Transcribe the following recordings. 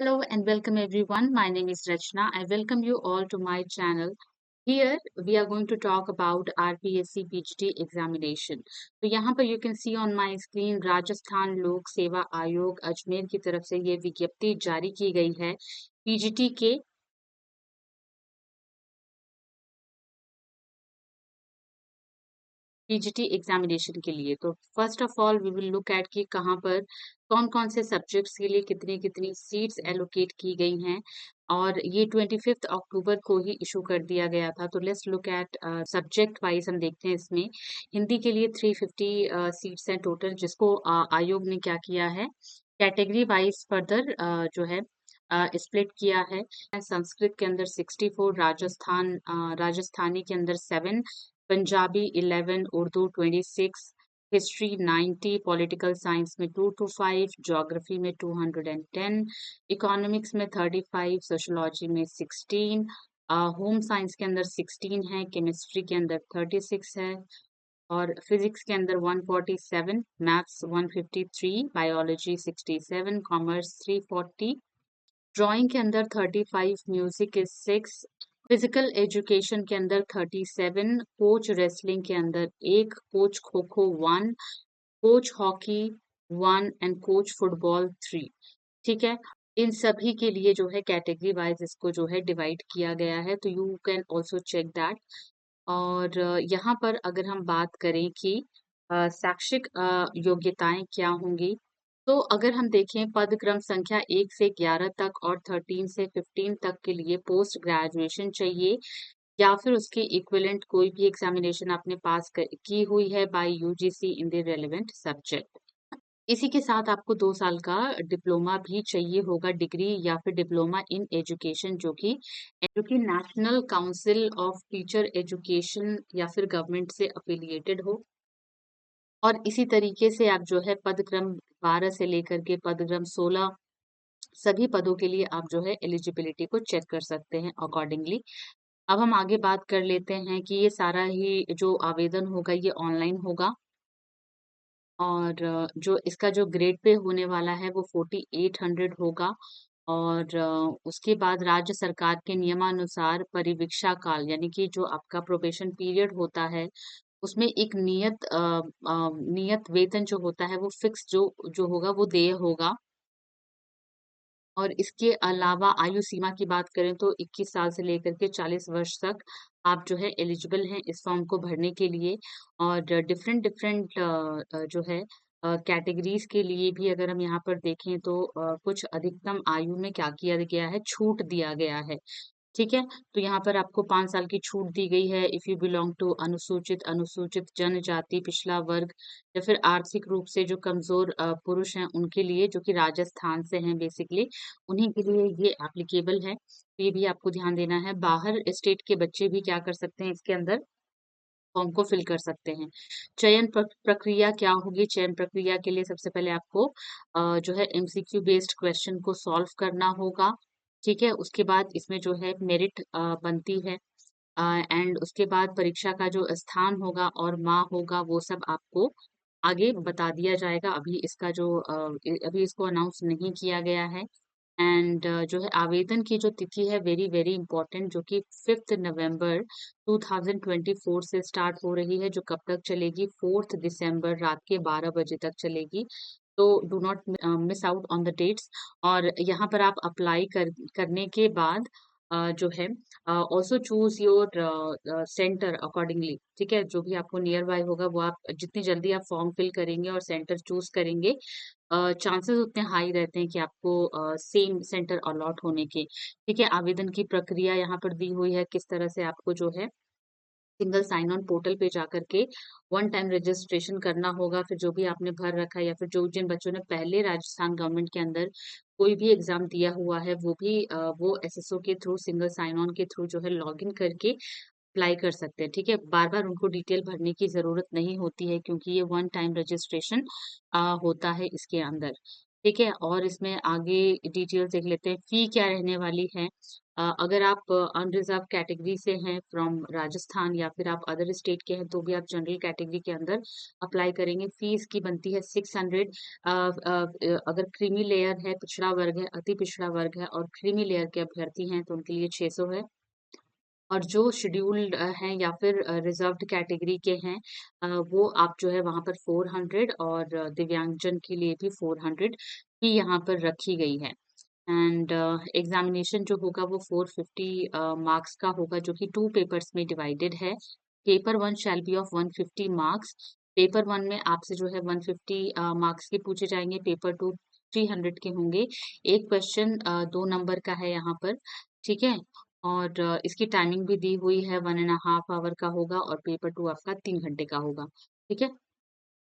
Hello and welcome everyone. My name is Rachna. I welcome you all to my channel. Here we are going to talk about RPSC PGT examination. तो यहाँ पर you can see on my screen Rajasthan लोक सेवा आयोग अजमेर की तरफ से ये विज्ञप्ति जारी की गई है पीजीटी के पीजीटी एग्जामिनेशन के लिए। तो first of all we will look at कि कहाँ पर कौन कौन से सब्जेक्ट्स के लिए कितनी कितनी सीट्स एलोकेट की गई हैं और ये 25 अक्टूबर को ही इशू कर दिया गया था। तो let's look at subject wise हम देखते हैं इसमें। हिंदी के लिए 350 सीट्स हैं टोटल, जिसको आयोग ने क्या किया है कैटेगरी वाइज फर्दर जो है स्प्लिट किया है। संस्कृत के अंदर 64, राजस्थानी के अंदर 7, Punjabi 11, Urdu 26, history 90, political science में 2 to 5, ज्योग्राफी में 210, इकोनॉमिक्स में 35, सोशोलॉजी में 16, होम साइंस के अंदर 16 है, केमिस्ट्री के अंदर 36 है और फिजिक्स के अंदर 147, मैथ्स 153, बायोलॉजी 67, कॉमर्स 340, ड्राइंग के अंदर 35, म्यूजिक इज 6, फिजिकल एजुकेशन के अंदर 37, कोच रेसलिंग के अंदर 1, coach kho kho 1, coach hockey 1 and coach football 3। ठीक है, इन सभी के लिए जो है कैटेगरी वाइज इसको जो है डिवाइड किया गया है, तो you can also check that. और यहाँ पर अगर हम बात करें कि शैक्षिक योग्यताएं क्या होंगी, तो अगर हम देखें पद क्रम संख्या 1 से 11 तक और 13 से 15 तक के लिए पोस्ट ग्रेजुएशन चाहिए या फिर उसके इक्विवेलेंट कोई भी एग्जामिनेशन आपने पास की हुई है bye UGC in the relevant subject. इसी के साथ आपको 2 साल का डिप्लोमा भी चाहिए होगा, डिग्री या फिर डिप्लोमा इन एजुकेशन, जो कि national council of teacher education या फिर गवर्नमेंट से अफिलिएटेड हो। और इसी तरीके से आप जो है पदक्रम 12 से लेकर के पदक्रम 16 सभी पदों के लिए आप जो है एलिजिबिलिटी को चेक कर सकते हैं अकॉर्डिंगली। अब हम आगे बात कर लेते हैं कि ये सारा ही जो आवेदन होगा ये ऑनलाइन होगा और जो इसका जो ग्रेड पे होने वाला है वो 4800 होगा। और उसके बाद राज्य सरकार के नियमानुसार परिवीक्षा काल यानी कि जो आपका प्रोबेशन पीरियड होता है उसमें एक नियत वेतन जो होता है वो फिक्स जो जो होगा वो देय होगा। और इसके अलावा आयु सीमा की बात करें तो 21 साल से लेकर के 40 वर्ष तक आप जो है एलिजिबल हैं इस फॉर्म को भरने के लिए। और डिफरेंट डिफरेंट जो है कैटेगरीज के लिए भी अगर हम यहाँ पर देखें तो कुछ अधिकतम आयु में क्या किया गया है, छूट दिया गया है। ठीक है, तो यहाँ पर आपको 5 साल की छूट दी गई है इफ यू बिलोंग टू अनुसूचित अनुसूचित जनजाति पिछड़ा वर्ग या फिर आर्थिक रूप से जो कमजोर पुरुष हैं उनके लिए, जो कि राजस्थान से हैं बेसिकली, उन्हीं के लिए ये एप्लीकेबल है। तो ये भी आपको ध्यान देना है। बाहर स्टेट के बच्चे भी क्या कर सकते हैं, इसके अंदर फॉर्म को फिल कर सकते हैं। चयन प्रक्रिया क्या होगी? चयन प्रक्रिया के लिए सबसे पहले आपको जो है एमसीक्यू बेस्ड क्वेश्चन को सॉल्व करना होगा। ठीक है, उसके बाद इसमें जो है मेरिट बनती है एंड उसके बाद परीक्षा का जो स्थान होगा और माह होगा वो सब आपको आगे बता दिया जाएगा। अभी इसको अनाउंस नहीं किया गया है। एंड जो है आवेदन की जो तिथि है वेरी वेरी इंपॉर्टेंट, जो कि 5 नवंबर 2024 से स्टार्ट हो रही है, जो कब तक चलेगी, 4 दिसंबर रात के 12 बजे तक चलेगी। तो do not miss out on the dates. और यहाँ पर आप अप्लाई करने के बाद जो है also choose your centre accordingly. ठीक है, जो भी आपको नियर बाय होगा वो आप जितनी जल्दी आप फॉर्म फिल करेंगे और सेंटर चूज करेंगे, चांसेस उतने हाई रहते हैं कि आपको सेम सेंटर अलॉट होने के। ठीक है, आवेदन की प्रक्रिया यहाँ पर दी हुई है, किस तरह से आपको जो है सिंगल साइन ऑन पोर्टल पे जाकर के वन टाइम रजिस्ट्रेशन करना होगा। फिर जो भी आपने भर रखा है या फिर जो जिन बच्चों ने पहले राजस्थान गवर्नमेंट के अंदर कोई भी एग्जाम दिया हुआ है वो भी वो एसएसओ के थ्रू सिंगल साइन ऑन के थ्रू जो है लॉगिन करके अप्लाई कर सकते हैं। ठीक है, बार बार उनको डिटेल भरने की जरूरत नहीं होती है क्योंकि ये वन टाइम रजिस्ट्रेशन होता है इसके अंदर। ठीक है, और इसमें आगे डिटेल्स देख लेते हैं, फी क्या रहने वाली है। अगर आप अनरिजर्व कैटेगरी से हैं फ्रॉम राजस्थान या फिर आप अदर स्टेट के हैं तो भी आप जनरल कैटेगरी के अंदर अप्लाई करेंगे। फीस की बनती है 600। अगर क्रीमी लेयर है, पिछड़ा वर्ग है, अति पिछड़ा वर्ग है और क्रीमी लेयर के अभ्यर्थी हैं तो उनके लिए 600 है। और जो शेड्यूल्ड हैं या फिर रिजर्व्ड कैटेगरी के हैं, वो आप जो है वहाँ पर 400 और दिव्यांगजन के लिए भी 400 ही यहाँ पर रखी गई है। एंड एग्जामिनेशन जो होगा वो 450 मार्क्स का होगा, जो कि 2 पेपर्स में डिवाइडेड है। Paper 1 shall be of 150 marks. Paper 1 में आपसे जो है 150 मार्क्स के पूछे जाएंगे, पेपर 2 300 के होंगे। एक क्वेश्चन 2 नंबर का है यहाँ पर, ठीक है। और इसकी टाइमिंग भी दी हुई है, 1.5 आवर का होगा और पेपर 2 आपका 3 घंटे का होगा, ठीक है।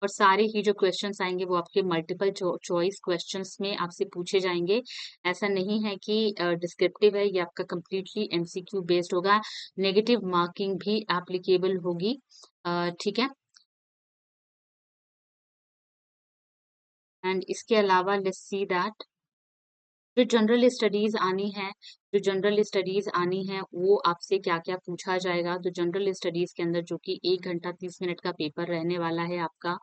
और सारे ही जो क्वेश्चंस आएंगे वो आपके मल्टीपल चॉइस क्वेश्चंस में आपसे पूछे जाएंगे। ऐसा नहीं है कि डिस्क्रिप्टिव है, ये आपका कंप्लीटली एमसीक्यू बेस्ड होगा। नेगेटिव मार्किंग भी एप्लीकेबल होगी, ठीक है। एंड इसके अलावा लेट्स सी दैट जो जनरल स्टडीज आनी है, जो जनरल स्टडीज आनी है वो आपसे क्या क्या पूछा जाएगा। तो जनरल स्टडीज के अंदर जो कि 1 घंटा 30 मिनट का पेपर रहने वाला है आपका,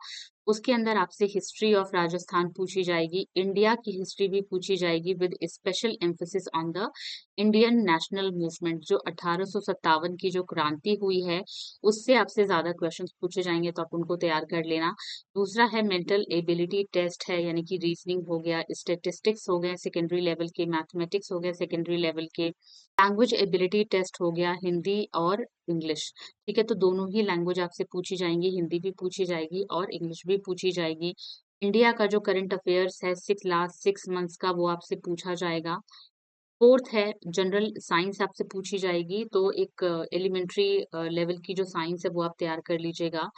उसके अंदर आपसे हिस्ट्री ऑफ राजस्थान पूछी जाएगी, इंडिया की हिस्ट्री भी पूछी जाएगी with special emphasis on the Indian national movement. जो 1857 की जो क्रांति हुई है उससे आपसे ज्यादा क्वेश्चंस पूछे जाएंगे, तो आप उनको तैयार कर लेना। दूसरा है मेंटल एबिलिटी टेस्ट है, यानी कि रीजनिंग हो गया, स्टेटिस्टिक्स हो गए सेकेंडरी लेवल के, मैथमेटिक्स हो गए सेकेंडरी लेवल के, लैंग्वेज एबिलिटी टेस्ट हो गया हिंदी और इंग्लिश, ठीक है। तो दोनों ही लैंग्वेज आपसे पूछी जाएंगी, हिंदी भी पूछी जाएगी और इंग्लिश भी पूछी जाएगी। इंडिया का जो करंट अफेयर्स है 6 मंथ्स का, वो आपसे पूछा जाएगा। फोर्थ है जनरल साइंस आपसे पूछी जाएगी, तो एक एलिमेंट्री लेवल की जो साइंस है वो आप तैयार कर लीजिएगा।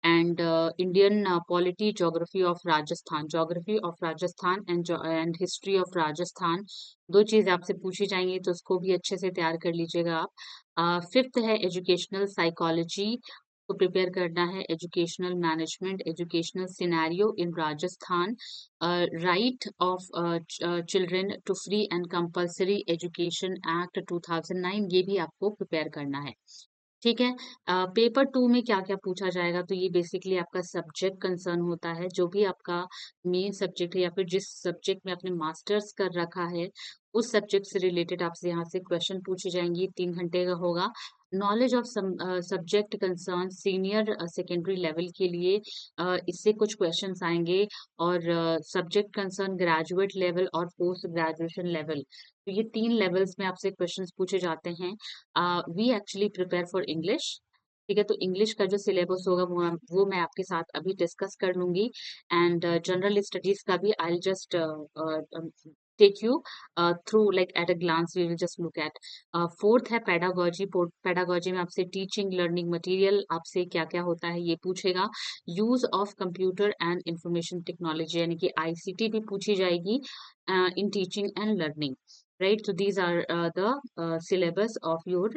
And Indian polity, geography of Rajasthan and history of Rajasthan, दो चीज आपसे पूछी जाएंगी, तो उसको भी अच्छे से तैयार कर लीजिएगा आप। फिफ्थ है एजुकेशनल साइकोलॉजी को प्रिपेयर करना है, educational management, educational scenario in Rajasthan, right of children to free and compulsory education act 2009, ये भी आपको प्रिपेयर करना है, ठीक है। पेपर 2 में क्या क्या पूछा जाएगा, तो ये बेसिकली आपका सब्जेक्ट कंसर्न होता है, जो भी आपका मेन सब्जेक्ट है या फिर जिस सब्जेक्ट में आपने मास्टर्स कर रखा है उस सब्जेक्ट से रिलेटेड आपसे यहाँ से क्वेश्चन पूछे जाएंगे। 3 घंटे का होगा। Knowledge of subject concern senior secondary level के लिए इससे कुछ क्वेश्चंस आएंगे। और सब्जेक्ट कंसर्न ग्रेजुएट लेवल और पोस्ट ग्रेजुएशन लेवल, तो ये 3 लेवल्स में आपसे क्वेश्चंस पूछे जाते हैं। We actually prepare for English, ठीक है। तो इंग्लिश का जो सिलेबस होगा वो मैं आपके साथ अभी डिस्कस कर लूंगी। एंड जनरल स्टडीज का भी I just take you through like at a glance, we will just look at. Fourth है पेडागोजी। पेडागोजी में आपसे टीचिंग लर्निंग मटेरियल आपसे क्या क्या होता है ये पूछेगा। Use of computer and information technology, यानी कि आईसीटी भी पूछी जाएगी in teaching and learning, right? So these are the syllabus of your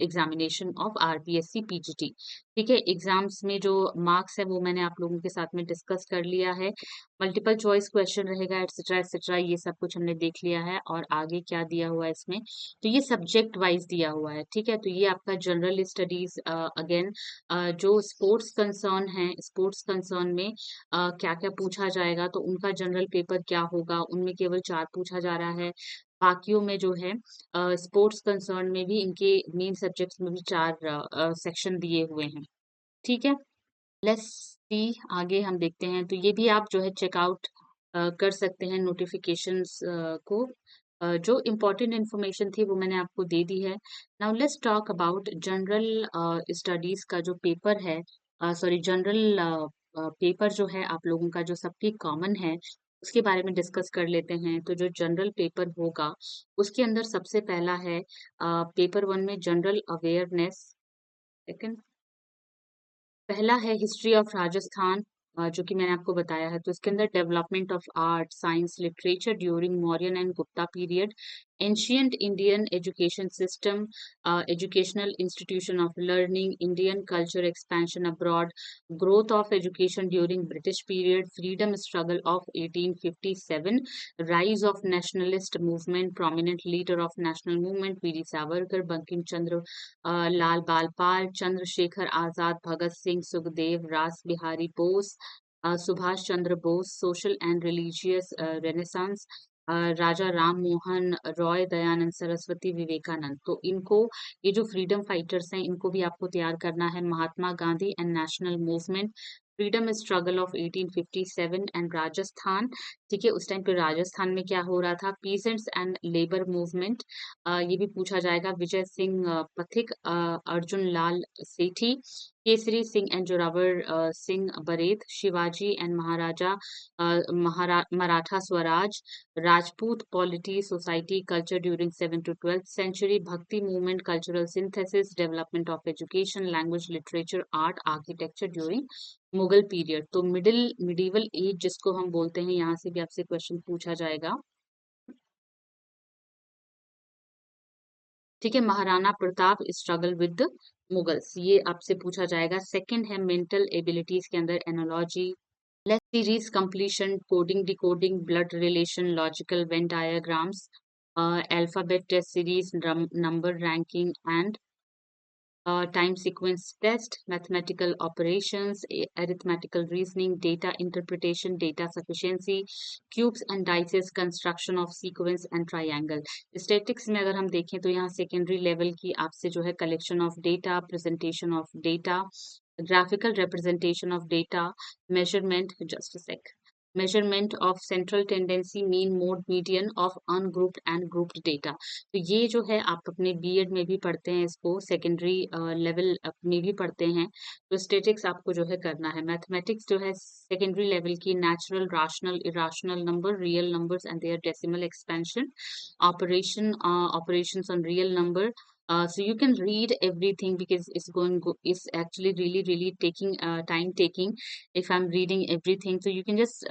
examination of RPSC PGT, ठीक है। एग्जाम्स में जो मार्क्स है वो मैंने आप लोगों के साथ में डिस्कस कर लिया है। मल्टीपल चॉइस क्वेश्चन रहेगा, एटसेट्रा एटसेट्रा, ये सब कुछ हमने देख लिया है। और आगे क्या दिया हुआ है इसमें, तो ये सब्जेक्ट वाइज दिया हुआ है, ठीक है। तो ये आपका जनरल स्टडीज। अगेन जो स्पोर्ट्स कंसर्न है, स्पोर्ट्स कंसर्न में क्या क्या पूछा जाएगा, तो उनका जनरल पेपर क्या होगा, उनमें केवल 4 पूछा जा रहा है। बाकियों में जो है स्पोर्ट्स कंसर्न में भी इनके मेन सब्जेक्ट्स में भी 4 सेक्शन दिए हुए हैं, ठीक है। लेट्स सी, आगे हम देखते हैं। तो ये भी आप जो है चेकआउट कर सकते हैं नोटिफिकेशंस को। जो इम्पोर्टेंट इन्फॉर्मेशन थी वो मैंने आपको दे दी है। Now let's talk about general studies का जो पेपर है, सॉरी जनरल पेपर जो है आप लोगों का जो सबकी कॉमन है उसके बारे में डिस्कस कर लेते हैं। तो जो जनरल पेपर होगा उसके अंदर सबसे पहला है पेपर 1 में जनरल अवेयरनेस। सेकंड, पहला है हिस्ट्री ऑफ राजस्थान, जो कि मैंने आपको बताया है। तो इसके अंदर development of art science literature during Mauryan and Gupta period, Ancient Indian education system, educational institution of learning, Indian culture expansion abroad, growth of education during British period, freedom struggle of 1857, rise of nationalist movement, prominent leader of national movement, V.D. Savarkar, Bankim Chandra Lal Balpal, Chandrasekhar Azad, Bhagat Singh, Sukhdev, Ras Bihari Bose, Subhash Chandra Bose, social and religious renaissance, राजा राम मोहन रॉय, दयानंद सरस्वती, विवेकानंद। तो इनको, ये जो freedom fighters हैं, इनको भी आपको तैयार करना है। Mahatma Gandhi and national movement, freedom struggle of 1857 and Rajasthan. ठीक है, उस टाइम पे राजस्थान में क्या हो रहा था, पीसेंट्स एंड लेबर मूवमेंट, ये भी पूछा जाएगा। Vijay Singh Pathik, Arjun Lal Sethi, Kesari Singh and Zorawar Singh Barhath, Shivaji and Maharaja Maratha swaraj, Rajput polity, society, culture during 7th to 12th century, Bhakti movement, cultural synthesis, development of education, language, literature, art, architecture during Mughal period. तो मिडिवल एज जिसको हम बोलते हैं, यहाँ से भी आपसे क्वेश्चन पूछा जाएगा। ठीक है, Maharana Pratap struggle with Mughals, ये आपसे पूछा जाएगा। सेकंड है मेंटल एबिलिटीज के अंदर analogy, less series completion, coding decoding, blood relation, logical Venn diagrams, alphabet test series, number ranking and time sequence test, mathematical operations, arithmetical reasoning, data interpretation, data sufficiency, cubes and dices, construction of sequence and triangle. Statistics में अगर हम देखें तो यहाँ secondary level की आपसे जो है collection of data, presentation of data, graphical representation of data, measurement, just a sec. Measurement of central tendency, mean, mode, median of ungrouped and grouped data. तो ये जो है आप अपने बीएड में भी पढ़ते हैं, इसको सेकेंडरी लेवल में भी पढ़ते हैं। तो स्टेटिक्स आपको जो है करना है। मैथमेटिक्स जो है सेकेंडरी लेवल की, natural, rational, irrational number, real numbers and their decimal expansion, operations on real number. So you can read everything because it's actually really taking time taking if I'm reading everything. So you can just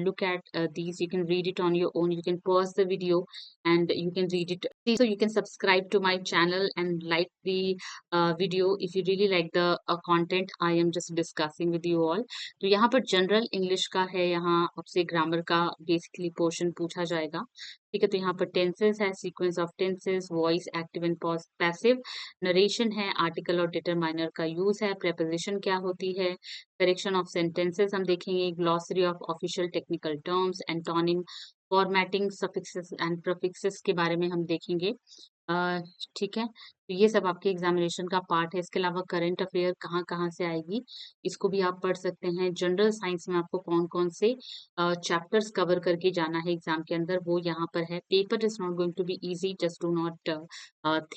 look at these. You can read it on your own. You can pause the video and you can read it. So you can subscribe to my channel and like the video if you really like the content I am just discussing with you all. तो यहाँ पर general English का है, यहाँ आपसे grammar का basically portion पूछा जाएगा। ठीक है, तो यहाँ पर टेंसेस है, sequence of tenses, voice, active and passive, narration है, आर्टिकल और डिटरमाइनर का यूज है, प्रेपोजिशन क्या होती है, करेक्शन ऑफ सेंटेंसेस हम देखेंगे, glossary of official technical terms, antonym, formatting, suffixes and prefixes के बारे में हम देखेंगे। ठीक है, तो ये सब आपके एग्जामिनेशन का पार्ट है। इसके अलावा करंट अफेयर कहाँ कहाँ से आएगी, इसको भी आप पढ़ सकते हैं। जनरल साइंस में आपको कौन कौन से चैप्टर्स कवर करके जाना है एग्जाम के अंदर, वो यहाँ पर है। Paper is not going to be easy, just do not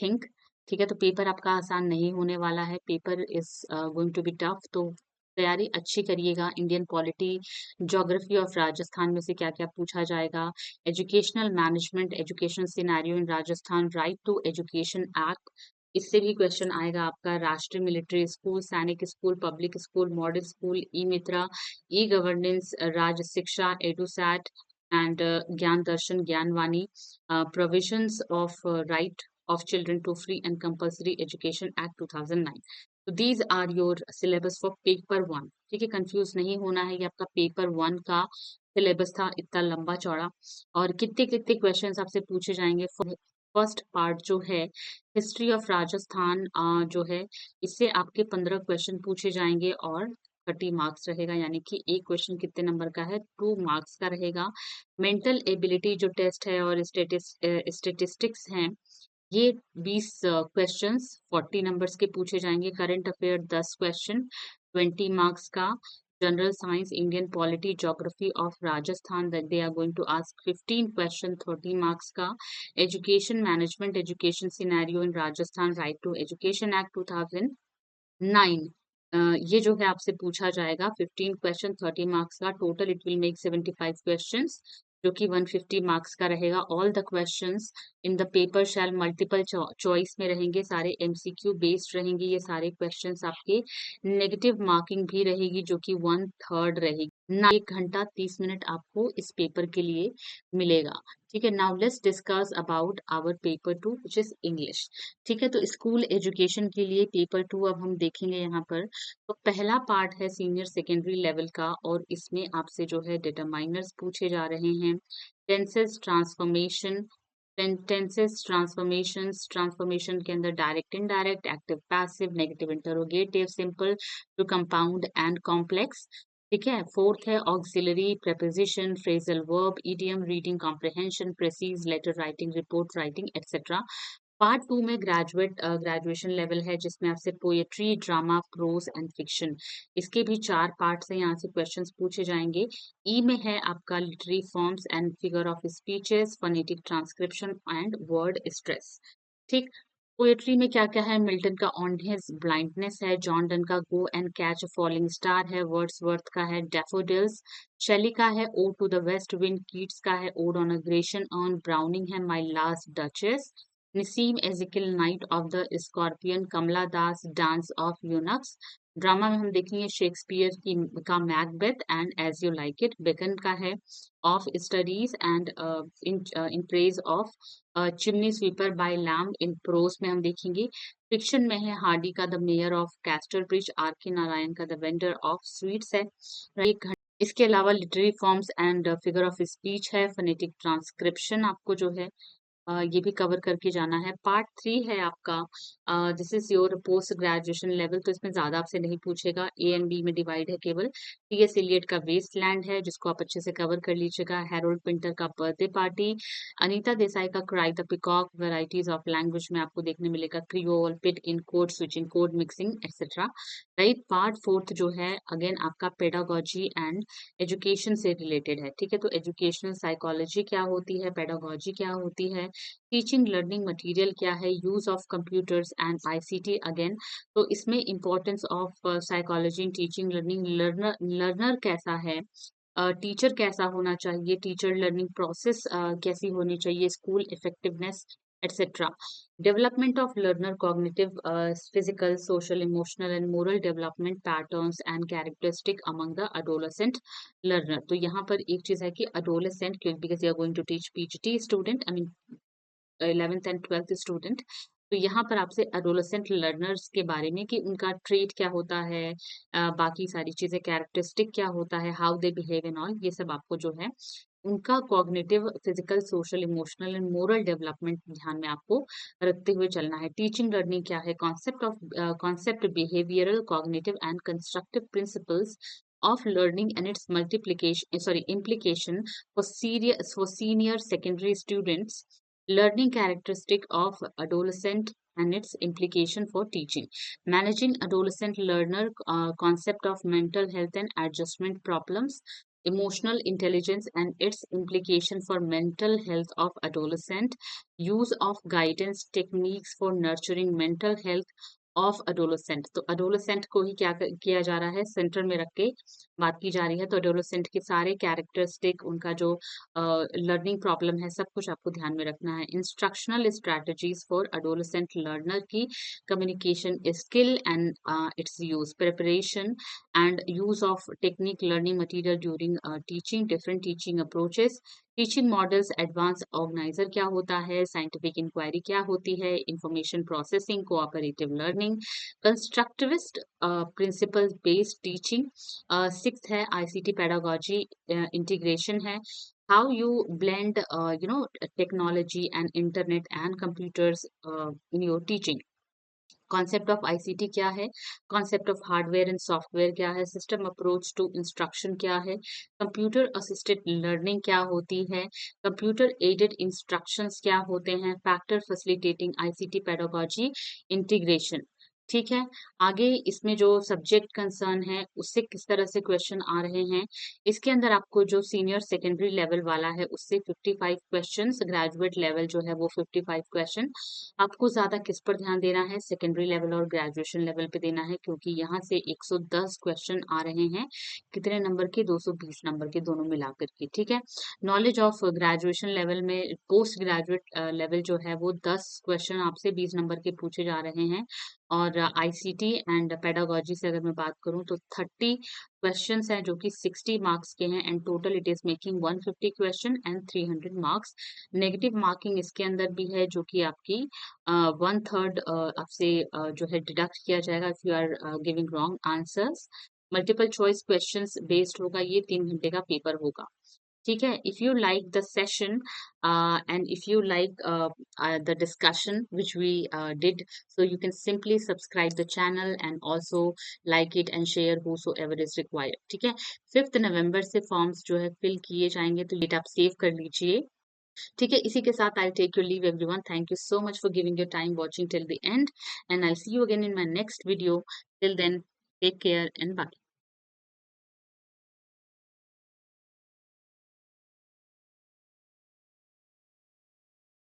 think. ठीक है, तो पेपर आपका आसान नहीं होने वाला है, paper is going to be tough. तो तैयारी अच्छी करिएगा। Indian polity, geography of Rajasthan में से क्या क्या पूछा जाएगा, educational management, education scenario in Rajasthan, right to education act, इससे भी क्वेश्चन आएगा आपका। Rashtriya military school, Sainik school, public school, model school, e Mitra, e governance, Raj Shiksha, EDUSAT and Gyan Darshan, Gyanvani, provisions of right of children to free and compulsory education act 2009. तो these are your syllabus for paper 1. ठीक है, confuse नहीं होना है, ये आपका पेपर 1 का syllabus था, इतना लंबा चौड़ा। और कितने कितने क्वेश्चंस आपसे पूछे जाएंगे। फर्स्ट पार्ट जो है हिस्ट्री ऑफ राजस्थान जो है, इससे आपके 15 क्वेश्चन पूछे जाएंगे और 30 मार्क्स रहेगा, यानी कि एक क्वेश्चन कितने नंबर का है, 2 मार्क्स का रहेगा। मेंटल एबिलिटी जो टेस्ट है और स्टेटिस्टिक्स हैं, ये 20 क्वेश्चंस 40 नंबर्स के पूछे जाएंगे। करंट अफेयर 10 क्वेश्चन 20 मार्क्स का। General science, Indian polity, geography of Rajasthan, that they are going to ask 15 question 30 marks का। Education management, education scenario in Rajasthan, right to education act 2009, ये जो है आपसे पूछा जाएगा 15 क्वेश्चन 30 मार्क्स का। Total it will make 75 questions, जो कि 150 मार्क्स का रहेगा। All the questions in the paper shell multiple choice में रहेंगे, सारे एमसीक्यू बेस्ड रहेंगे ये सारे क्वेश्चंस आपके। नेगेटिव मार्किंग भी रहेगी जो कि 1/3 रहेगी ना। 1 घंटा 30 मिनट आपको इस पेपर के लिए मिलेगा। ठीक है, now let's discuss about our paper 2 which is English. ठीक है, तो स्कूल एजुकेशन के लिए पेपर 2 अब हम देखेंगे यहाँ पर। तो पहला पार्ट है सीनियर सेकेंडरी लेवल का, और इसमें आपसे जो है डिटरमाइनर्स पूछे जा रहे हैं। Tenses transformation, tenses transformations, transformation के अंदर direct indirect, active passive, negative interrogative, simple to compound and complex. ठीक है, फोर्थ है auxiliary, preposition, phrasal verb, idiom, reading comprehension, precis, letter writing, report writing etcetera. Part 2 में graduation level है, जिसमें आपसे poetry, drama, prose and fiction, इसके भी 4 parts हैं। यहाँ से क्वेश्चंस पूछे जाएंगे। ई में है आपका literary forms and figure of speeches, phonetic transcription and word stress. ठीक, पोएट्री में क्या क्या है? मिल्टन का ऑन हिज ब्लाइंडनेस है, जॉन डन का go and catch a falling star है, वर्ड्सवर्थ का है डैफोडिल्स, शेली का है ode to the west wind, Keats का है ode on a Grecian urn, Browning है my last duchess, Nissim Ezekiel night of the scorpion, Kamala Das dance of eunuchs. Drama में हम देखेंगे शेक्सपियर की का Macbeth and as you like it, Bacon का है of studies and in praise of chimney sweeper by Lamb, in prose में हम देखेंगे। फिक्शन में है हार्डी का the mayor of Casterbridge, R K Narayan का द वेंडर ऑफ स्वीट्स है। इसके अलावा literary forms and figure of speech है, फोनेटिक ट्रांसक्रिप्शन आपको जो है ये भी कवर करके जाना है। पार्ट 3 है आपका, this is your post graduation level, तो इसमें ज्यादा आपसे नहीं पूछेगा, ए एंड बी में डिवाइड है केवल। टी.एस. इलियट का वेस्टलैंड है, जिसको आप अच्छे से कवर कर लीजिएगा। हैरोल्ड पिंटर का बर्थडे पार्टी, अनीता देसाई का cry the peacock, varieties of language में आपको देखने मिलेगा creole, pidgin code, switching code, mixing etcetera. Right, part 4 जो है अगेन आपका पेडागोजी एंड एजुकेशन से रिलेटेड है। ठीक है, तो एजुकेशनल साइकोलॉजी क्या होती है, पेडागोजी क्या होती है, टीचिंग लर्निंग मटेरियल क्या है, use of computers and ICT again. तो इसमें importance of psychology in teaching learning, learner कैसा है, टीचर कैसा होना चाहिए, टीचर लर्निंग प्रोसेस कैसी होनी चाहिए, school effectiveness etcetera. Development of learner, cognitive, physical, social, emotional and moral development patterns and characteristic among the adolescent learner. तो यहाँ पर एक चीज है कि adolescent, because you are going to teach PGT student, I mean 11th and 12th student. तो यहाँ पर आपसे एडोलेसेंट लर्नर्स के बारे में कि उनका ट्रेट क्या होता है, बाकी सारी चीजें, कैरेक्टरिस्टिक क्या होता है, how they behave in all, ये सब आपको जो है उनका cognitive, physical, social, emotional and moral development ध्यान में आपको रखते हुए चलना है। टीचिंग लर्निंग क्या है, concept behavioural, cognitive and constructive principles of learning and its implication for senior secondary students, learning characteristic of adolescent and its implication for teaching, managing adolescent learner, concept of mental health and adjustment problems, emotional intelligence and its implication for mental health of adolescent, use of guidance techniques for nurturing mental health of adolescent. तो adolescent को ही क्या किया जा रहा है, centre में रख के बात की जा रही है। तो अडोलोसेंट के सारे कैरेक्टरिस्टिक, उनका जो लर्निंग प्रॉब्लम है, सब कुछ आपको ध्यान में रखना है। इंस्ट्रक्शनल स्ट्रैटेजीज फॉर अडोलोसेंट लर्नर की, communication skill and it's use, preparation and use of technique learning material during teaching, different teaching approaches, teaching models, advance organiser क्या होता है, साइंटिफिक इंक्वायरी क्या होती है, information processing, cooperative learning, constructivist principle based teaching. Sixth है ICT pedagogy integration है, how you blend technology and internet and computers in your teaching. Concept of ICT क्या है, concept of hardware and software क्या है, system approach to instruction क्या है, computer assisted learning क्या होती है, कंप्यूटर एडेड इंस्ट्रक्शंस क्या होते हैं, factor facilitating ICT pedagogy integration. ठीक है। आगे इसमें जो सब्जेक्ट कंसर्न है, उससे किस तरह से क्वेश्चन आ रहे हैं, इसके अंदर आपको जो सीनियर सेकेंडरी लेवल वाला है, उससे 55 क्वेश्चंस, ग्रेजुएट लेवल जो है वो 55 क्वेश्चन। आपको ज़्यादा किस पर ध्यान देना है? सेकेंडरी लेवल और ग्रेजुएशन लेवल पे देना है, क्योंकि यहाँ से 110 क्वेश्चन आ रहे हैं। कितने नंबर के? 220 नंबर के, दोनों मिलाकर के, ठीक है। नॉलेज ऑफ ग्रेजुएशन लेवल में पोस्ट ग्रेजुएट लेवल जो है वो 10 क्वेश्चन आपसे 20 नंबर के पूछे जा रहे हैं। और आईसीटी एंड पेडागोजी से अगर मैं बात करूं तो 30 क्वेश्चंस हैं जो कि 60 मार्क्स के हैं, and total it is making 150 question and 300 marks. Negative marking इसके अंदर भी है, जो कि आपकी 1/3 आपसे जो है डिडक्ट किया जाएगा if you are giving wrong answers. Multiple choice questions based होगा, ये 3 घंटे का पेपर होगा। ठीक है। If you like the session and if you like the discussion which we did, so you can simply subscribe the channel and also like it and share whosoever is required. ठीक है। 5th नवंबर से forms जो है fill किए जाएंगे, तो ये आप सेव कर लीजिए। ठीक है। इसी के साथ I take your leave everyone. Thank you so much for giving your time watching till the end, and I see you again in my next video. Till then, take care and bye.